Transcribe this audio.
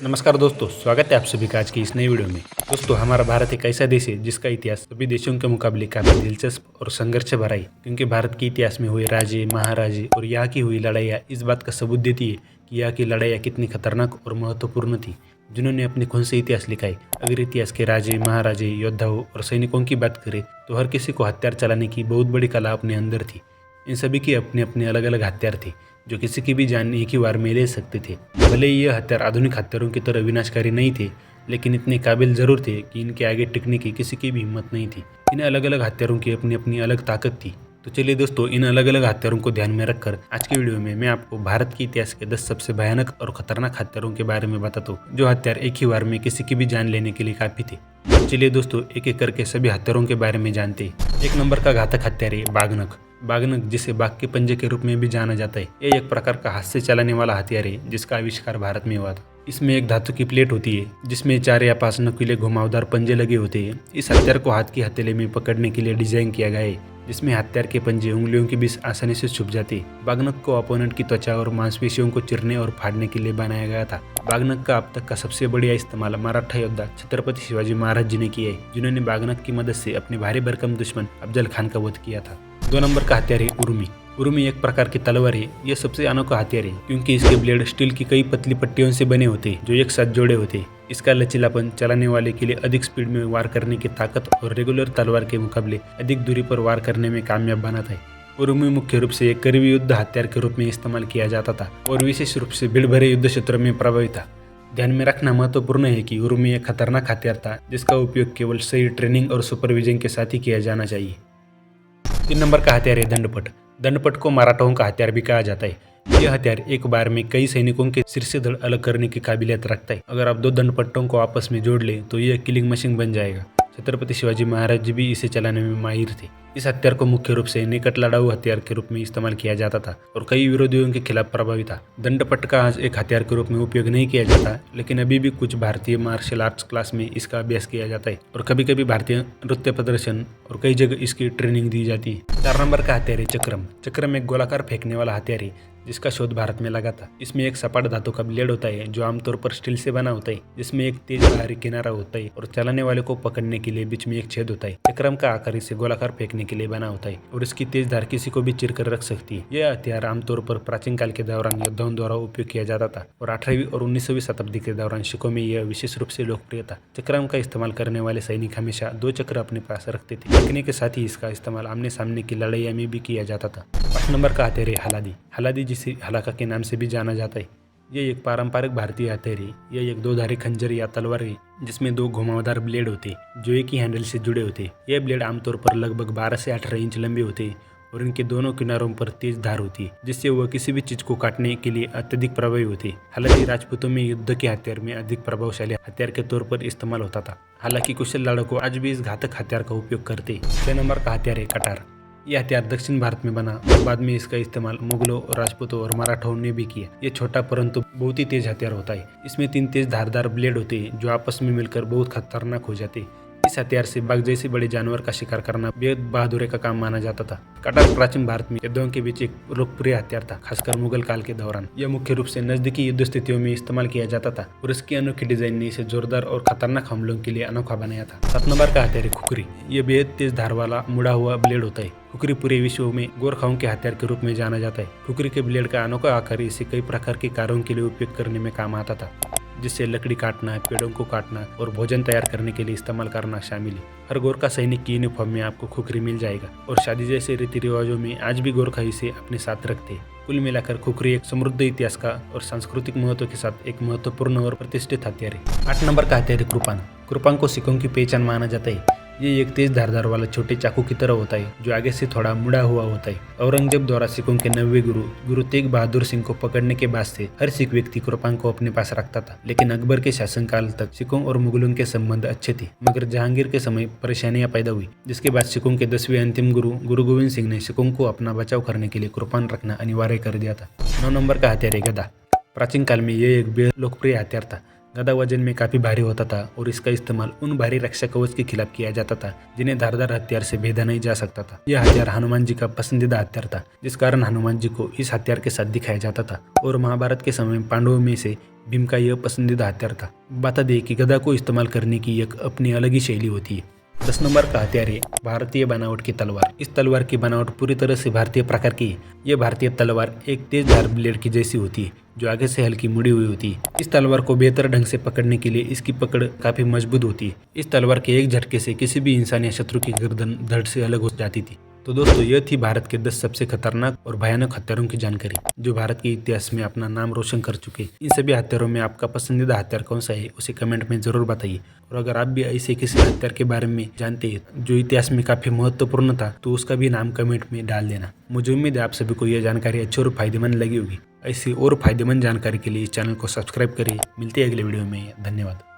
नमस्कार दोस्तों, स्वागत है आप सभी का आज की इस नई वीडियो में। दोस्तों, हमारा भारत एक ऐसा देश है जिसका इतिहास सभी देशों के मुकाबले काफी दिलचस्प और संघर्ष से भरा है, क्योंकि भारत के इतिहास में हुए राजे, महाराजे और यहाँ की हुई लड़ाइयाँ इस बात का सबूत देती है कि यहाँ की लड़ाइयाँ कितनी खतरनाक और महत्वपूर्ण थी, जिन्होंने अपने खून से इतिहास लिखा है। अगर इतिहास के राजे, महाराजे, योद्धाओं और सैनिकों की बात करें तो हर किसी को हथियार चलाने की बहुत बड़ी कला अपने अंदर थी। इन सभी की अपने अपने अलग अलग हथियार थे जो किसी की भी जान एक ही बार में ले सकते थे। भले ही ये हथियार आधुनिक हथियारों की तरह विनाशकारी नहीं थे, लेकिन इतने काबिल जरूर थे कि इनके आगे टिकने की किसी की भी हिम्मत नहीं थी। इन अलग अलग हथियारों की अपनी अपनी अलग ताकत थी। तो चलिए दोस्तों, इन अलग अलग हथियारों को ध्यान में रखकर आज की वीडियो में मैं आपको भारत के इतिहास के 10 सबसे भयानक और खतरनाक हथियारों के बारे में बताता हूँ, जो हथियार एक ही बार में किसी की भी जान लेने के लिए काफी थे। तो चलिए दोस्तों, एक एक करके सभी हथियारों के बारे में जानते हैं। 1 नंबर का घातक हथियार है बाघनख। बाघनख, जिसे बाघ के पंजे के रूप में भी जाना जाता है, ये एक प्रकार का हाथ से चलाने वाला हथियार है जिसका आविष्कार भारत में हुआ था। इसमें एक धातु की प्लेट होती है जिसमें 4 या 5 नुकीले घुमावदार पंजे लगे होते हैं। इस हथियार को हाथ की हथेली में पकड़ने के लिए डिजाइन किया गया है, जिसमें हथियार के पंजे उंगलियों के बीच आसानी से छुप जाते हैं। बाघनख को अपोनेंट की त्वचा और मांसपेशियों को चीरने और फाड़ने के लिए बनाया गया था। बाघनख का अब तक का सबसे बढ़िया इस्तेमाल मराठा योद्धा छत्रपति शिवाजी महाराज जी ने किया है, जिन्होंने बाघनख की मदद से अपने भारी भरकम दुश्मन अफजल खान का वध किया था। 2 नंबर का हथियार है उर्मी। उर्मी एक प्रकार की तलवार है। यह सबसे अनोखा हथियार है क्योंकि इसके ब्लेड स्टील की कई पतली पट्टियों से बने होते हैं जो एक साथ जोड़े होते हैं। इसका लचीलापन चलाने वाले के लिए अधिक स्पीड में वार करने की ताकत और रेगुलर तलवार के मुकाबले अधिक दूरी पर वार करने में कामयाब बनाता है। उर्मी मुख्य रूप से एक करीबी युद्ध हथियार के रूप में इस्तेमाल किया जाता था और विशेष रूप से भीड़ भरे युद्ध क्षेत्रों में प्रभावी था। ध्यान में रखना महत्वपूर्ण है कि उर्मी एक खतरनाक हथियार था जिसका उपयोग केवल सही ट्रेनिंग और सुपरविजन के साथ ही किया जाना चाहिए। 3 नंबर का हथियार है दंडपट। दंडपट को मराठाओं का हथियार भी कहा जाता है। यह हथियार एक बार में कई सैनिकों के सिर से धड़ अलग करने की काबिलियत रखता है। अगर आप 2 दंडपट्टों को आपस में जोड़ लें तो यह किलिंग मशीन बन जाएगा। छत्रपति शिवाजी महाराज जी भी इसे चलाने में माहिर थे। इस हथियार को मुख्य रूप से निकट लड़ाऊ हथियार के रूप में इस्तेमाल किया जाता था और कई विरोधियों के खिलाफ प्रभावी था। दंडपट का आज एक हथियार के रूप में उपयोग नहीं किया जाता, लेकिन अभी भी कुछ भारतीय मार्शल आर्ट्स क्लास में इसका अभ्यास किया जाता है और कभी कभी भारतीय नृत्य प्रदर्शन और कई जगह इसकी ट्रेनिंग दी जाती है। 4 नंबर का हथियार है चक्रम। चक्रम एक गोलाकार फेंकने वाला हथियार है जिसका शोध भारत में लगा था। इसमें एक सपाट धातु का ब्लेड होता है जो आमतौर पर स्टील से बना होता है, जिसमें एक तेज बाहरी किनारा होता है और चलाने वाले को पकड़ने के लिए बीच में एक छेद होता है। चक्रम का आकार इसे गोलाकार फेंकने के लिए बना होता है और इसकी तेज धार किसी को भी चीर कर रख सकती है। यह हथियार आमतौर पर प्राचीन काल के दौरान योद्धाओं द्वारा उपयोग किया जाता था और 18वीं और 19वीं शताब्दी के दौरान सिखों में यह विशेष रूप से लोकप्रिय था। चक्रम का इस्तेमाल करने वाले सैनिक हमेशा 2 चक्र अपने पास रखते थे। फेंकने के साथ ही इसका इस्तेमाल आमने सामने की लड़ाइयों में भी किया जाता था। 5 नंबर का हथियार है हलादी। हलादी, जिसे हलाका के नाम से भी जाना जाता है, यह एक पारंपरिक भारतीय हथियार है। यह एक 2-धारी खंजर या तलवार है जिसमें 2 घुमावदार ब्लेड होते हैं जो एक ही हैंडल से जुड़े होते हैं। यह ब्लेड आमतौर पर लगभग 12 से 18 इंच लंबे होते हैं और इनके दोनों किनारों पर तेज धार होती है, जिससे वह किसी भी चीज को काटने के लिए अत्यधिक प्रभावी होती है। हालांकि राजपूतों में युद्ध के हथियार में अधिक प्रभावशाली हथियार के तौर पर इस्तेमाल होता था। हालांकि कुशल लड़ाकू आज भी इस घातक हथियार का उपयोग करते हैं। 6 नंबर का हथियार है कटार। यह हथियार दक्षिण भारत में बना और बाद में इसका इस्तेमाल मुगलों, राजपूतों और मराठाओं ने भी किया। यह छोटा परंतु बहुत ही तेज हथियार होता है। इसमें 3 तेज धारदार ब्लेड होते हैं जो आपस में मिलकर बहुत खतरनाक हो जाते हैं। इस हथियार से बाघ जैसे बड़े जानवर का शिकार करना बेहद बहादुरी का काम माना जाता था। कटार प्राचीन भारत में युद्धों के बीच एक लोकप्रिय हथियार था, खासकर मुगल काल के दौरान। यह मुख्य रूप से नजदीकी युद्ध स्थितियों में इस्तेमाल किया जाता था और इसकी अनोखी डिजाइन ने इसे जोरदार और खतरनाक हमलों के लिए अनोखा बनाया था। 7 नंबर का हथियार है खुखरी। यह बेहद तेज धार वाला मुड़ा हुआ ब्लेड होता है। खुखरी पूरे विश्व में गोरखाओं के हथियार के रूप में जाना जाता है। खुखरी के ब्लेड का अनोखा आकार इसे कई प्रकार के कार्यों के लिए उपयोग करने में काम आता था, जिससे लकड़ी काटना, पेड़ों को काटना और भोजन तैयार करने के लिए इस्तेमाल करना शामिल है। हर गोरखा सैनिक की यूनिफॉर्म में आपको खुखरी मिल जाएगा और शादी जैसे रीति रिवाजों में आज भी गोरखा इसे अपने साथ रखते हैं। कुल मिलाकर खुखरी एक समृद्ध इतिहास का और सांस्कृतिक महत्व के साथ एक महत्वपूर्ण और प्रतिष्ठित हथियार है। 8 नंबर का हथियार है कृपान। कृपान को सिखों की पहचान माना जाता है। ये एक तेज धारदार वाला छोटे चाकू की तरह होता है जो आगे से थोड़ा मुड़ा हुआ होता है। औरंगजेब द्वारा सिखों के 9वें गुरु तेग बहादुर सिंह को पकड़ने के बाद से हर सिख व्यक्ति कृपान को अपने पास रखता था। लेकिन अकबर के शासनकाल तक सिखों और मुगलों के संबंध अच्छे थे, मगर जहांगीर के समय परेशानियां पैदा हुई, जिसके बाद सिखों के 10वें अंतिम गुरु गोविंद सिंह ने सिखों को अपना बचाव करने के लिए कृपान रखना अनिवार्य कर दिया था। 9 नंबर का हथियार है गदा। प्राचीन काल में यह एक बेहद लोकप्रिय हथियार था। गदा वजन में काफी भारी होता था और इसका इस्तेमाल उन भारी रक्षा कवच के खिलाफ किया जाता था जिन्हें धारदार हथियार से भेदा नहीं जा सकता था। यह हथियार हनुमान जी का पसंदीदा हथियार था, जिस कारण हनुमान जी को इस हथियार के साथ दिखाया जाता था और महाभारत के समय में पांडवों में से भीम का यह पसंदीदा हथियार था। बता दें कि गदा को इस्तेमाल करने की एक अपनी अलग ही शैली होती है। 10 नंबर का हथियार है भारतीय बनावट की तलवार। इस तलवार की बनावट पूरी तरह से भारतीय प्रकार की है। यह भारतीय तलवार एक तेज धार ब्लेड की जैसी होती है जो आगे से हल्की मुड़ी हुई होती है। इस तलवार को बेहतर ढंग से पकड़ने के लिए इसकी पकड़ काफी मजबूत होती है। इस तलवार के एक झटके से किसी भी इंसान या शत्रु की गर्दन धड़ से अलग हो जाती थी। तो दोस्तों, यह थी भारत के 10 सबसे खतरनाक और भयानक हथियारों की जानकारी जो भारत के इतिहास में अपना नाम रोशन कर चुके। इन सभी हथियारों में आपका पसंदीदा हथियार कौन सा है उसे कमेंट में जरूर बताइए। और अगर आप भी ऐसे किसी हथियार के बारे में जानते हैं जो इतिहास में काफी महत्वपूर्ण था तो उसका भी नाम कमेंट में डाल देना। मुझे उम्मीद है आप सभी को यह जानकारी अच्छी और फायदेमंद लगी होगी। ऐसी और फायदेमंद जानकारी के लिए इस चैनल को सब्सक्राइब करिए। मिलते हैं अगले वीडियो में। धन्यवाद।